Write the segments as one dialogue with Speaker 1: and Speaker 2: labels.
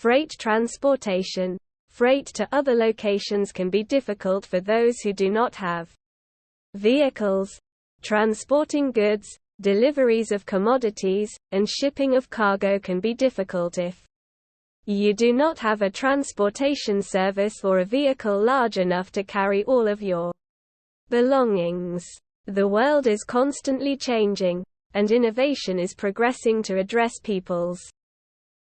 Speaker 1: Freight transportation. Freight to other locations can be difficult for those who do not have vehicles. Transporting goods, deliveries of commodities, and shipping of cargo can be difficult if you do not have a transportation service or a vehicle large enough to carry all of your belongings. The world is constantly changing, and innovation is progressing to address people's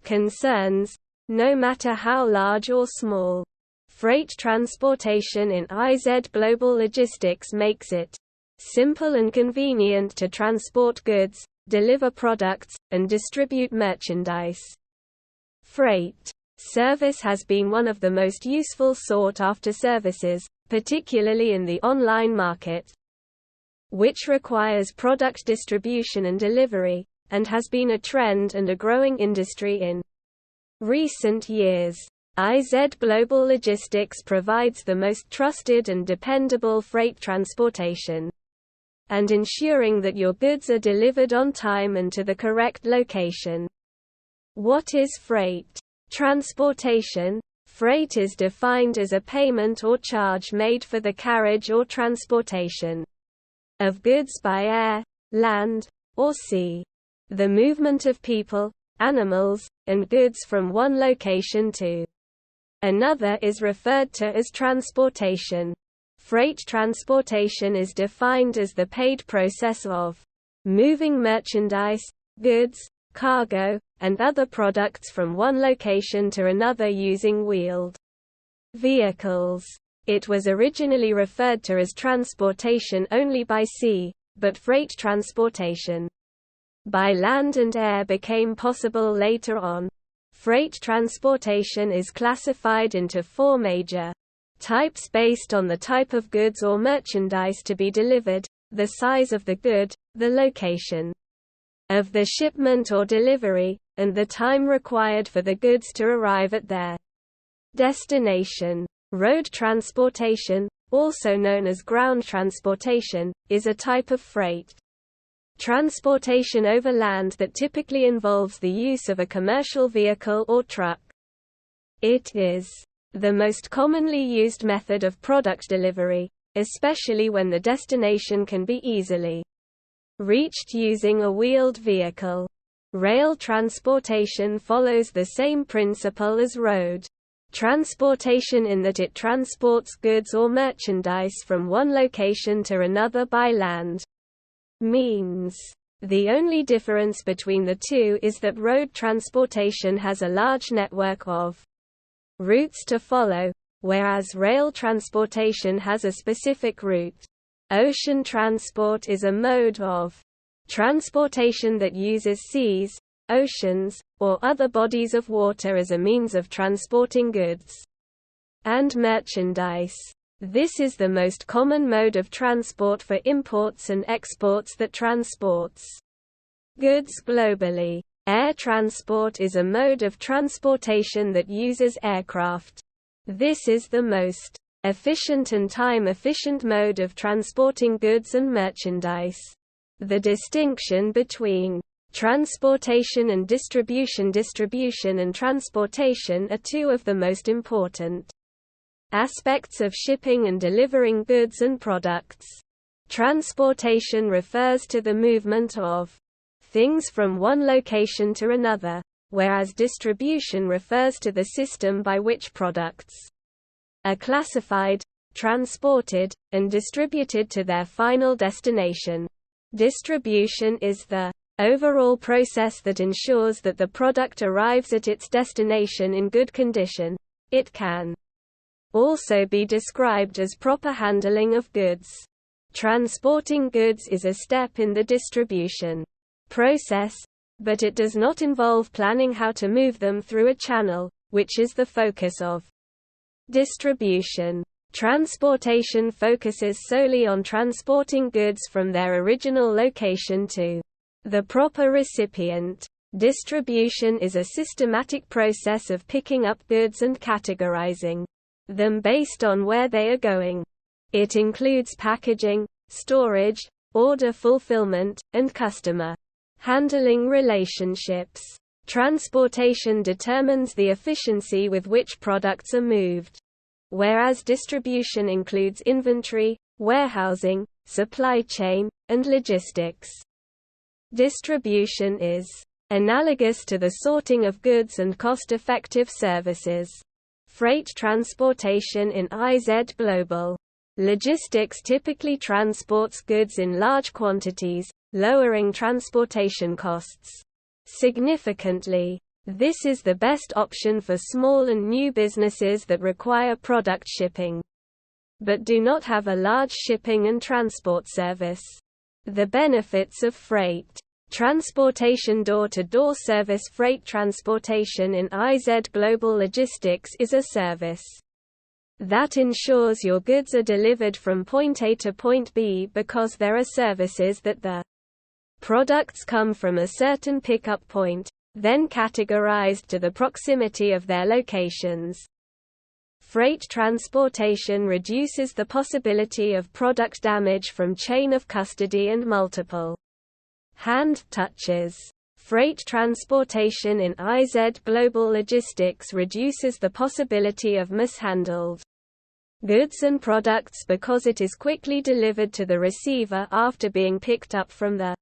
Speaker 1: concerns, no matter how large or small. Freight transportation in IZ Global Logistics makes it simple and convenient to transport goods, deliver products, and distribute merchandise. Freight service has been one of the most useful sought-after services, particularly in the online market, which requires product distribution and delivery, and has been a trend and a growing industry in recent years. IZ Global Logistics provides the most trusted and dependable freight transportation, and ensuring that your goods are delivered on time and to the correct location. What is freight transportation? Freight is defined as a payment or charge made for the carriage or transportation of goods by air, land, or sea. The movement of people, animals, and goods from one location to another is referred to as transportation. Freight transportation is defined as the paid process of moving merchandise, goods, cargo, and other products from one location to another using wheeled vehicles. It was originally referred to as transportation only by sea, but freight transportation by land and air became possible later on. Freight transportation is classified into four major types based on the type of goods or merchandise to be delivered, the size of the good, the location of the shipment or delivery, and the time required for the goods to arrive at their destination. Road transportation, also known as ground transportation, is a type of freight transportation over land that typically involves the use of a commercial vehicle or truck. It is the most commonly used method of product delivery, especially when the destination can be easily reached using a wheeled vehicle. Rail transportation follows the same principle as road transportation in that it transports goods or merchandise from one location to another by land means. The only difference between the two is that road transportation has a large network of routes to follow, whereas rail transportation has a specific route. Ocean transport is a mode of transportation that uses seas, oceans, or other bodies of water as a means of transporting goods and merchandise. This is the most common mode of transport for imports and exports that transports goods globally. Air transport is a mode of transportation that uses aircraft. This is the most efficient and time-efficient mode of transporting goods and merchandise. The distinction between transportation and distribution and transportation are two of the most important aspects of shipping and delivering goods and products. Transportation refers to the movement of things from one location to another, whereas distribution refers to the system by which products are classified, transported, and distributed to their final destination. Distribution is the overall process that ensures that the product arrives at its destination in good condition. It can also be described as proper handling of goods. Transporting goods is a step in the distribution process, but it does not involve planning how to move them through a channel, which is the focus of distribution. Transportation focuses solely on transporting goods from their original location to the proper recipient. Distribution is a systematic process of picking up goods and categorizing them based on where they are going. It includes packaging, storage, order fulfillment, and customer handling relationships. Transportation determines the efficiency with which products are moved, whereas distribution includes inventory, warehousing, supply chain, and logistics. Distribution is analogous to the sorting of goods and cost-effective services. Freight transportation in IZ Global Logistics typically transports goods in large quantities, lowering transportation costs significantly. This is the best option for small and new businesses that require product shipping, but do not have a large shipping and transport service. The benefits of freight transportation: door-to-door service. Freight transportation in IZ Global Logistics is a service that ensures your goods are delivered from point A to point B because there are services that the products come from a certain pickup point, then categorized to the proximity of their locations. Freight transportation reduces the possibility of product damage from chain of custody and multiple hand touches. Freight transportation in IZ Global Logistics reduces the possibility of mishandled goods and products because it is quickly delivered to the receiver after being picked up from the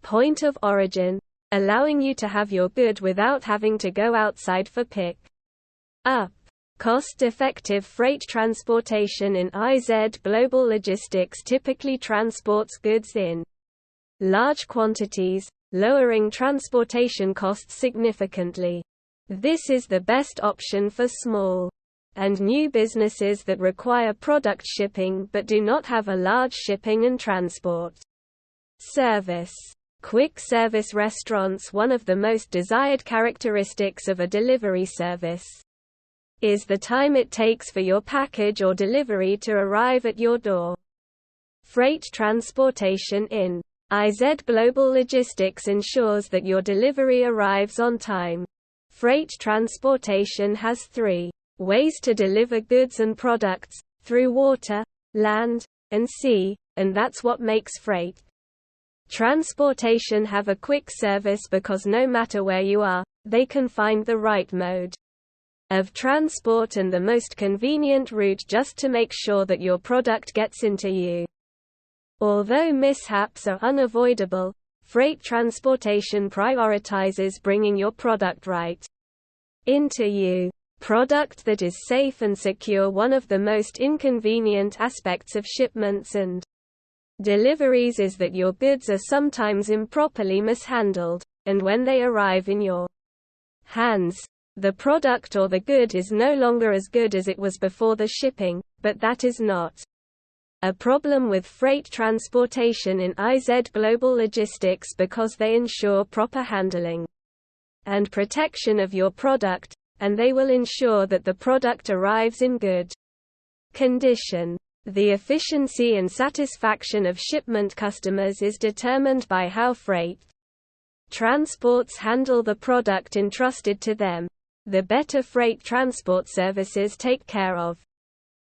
Speaker 1: point of origin, allowing you to have your good without having to go outside for pick-up. Cost-effective freight transportation in IZ Global Logistics typically transports goods in large quantities, lowering transportation costs significantly. This is the best option for small and new businesses that require product shipping but do not have a large shipping and transport service. Quick service restaurants. One of the most desired characteristics of a delivery service is the time it takes for your package or delivery to arrive at your door. Freight transportation in IZ Global Logistics ensures that your delivery arrives on time. Freight transportation has 3 ways to deliver goods and products: through water, land, and sea, and that's what makes freight transportation have a quick service because no matter where you are, they can find the right mode of transport and the most convenient route just to make sure that your product gets into you. Although mishaps are unavoidable, freight transportation prioritizes bringing your product right into you. Product that is safe and secure. One of the most inconvenient aspects of shipments and deliveries is that your goods are sometimes improperly mishandled, and when they arrive in your hands, the product or the good is no longer as good as it was before the shipping, but that is not a problem with freight transportation in IZ Global Logistics because they ensure proper handling and protection of your product, and they will ensure that the product arrives in good condition. The efficiency and satisfaction of shipment customers is determined by how freight transports handle the product entrusted to them. The better freight transport services take care of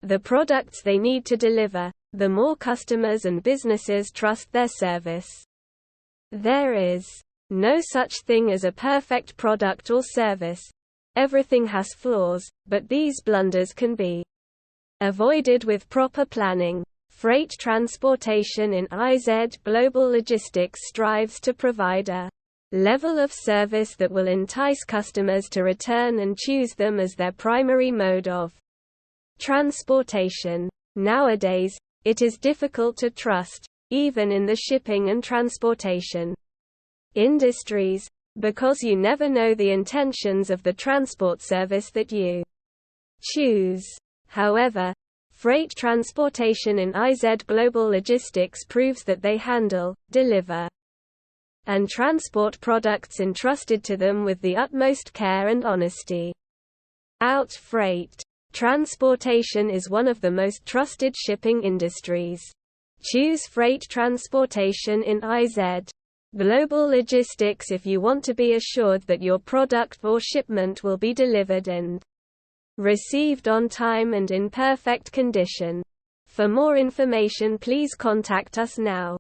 Speaker 1: the products they need to deliver, the more customers and businesses trust their service. There is no such thing as a perfect product or service. Everything has flaws, but these blunders can be avoided with proper planning. Freight transportation in IZ Global Logistics strives to provide a level of service that will entice customers to return and choose them as their primary mode of transportation. Nowadays, it is difficult to trust, even in the shipping and transportation industries, because you never know the intentions of the transport service that you choose. However, freight transportation in IZ Global Logistics proves that they handle, deliver, and transport products entrusted to them with the utmost care and honesty. Freight transportation is one of the most trusted shipping industries. Choose freight transportation in IZ Global Logistics if you want to be assured that your product or shipment will be delivered and received on time and in perfect condition. For more information, please contact us now.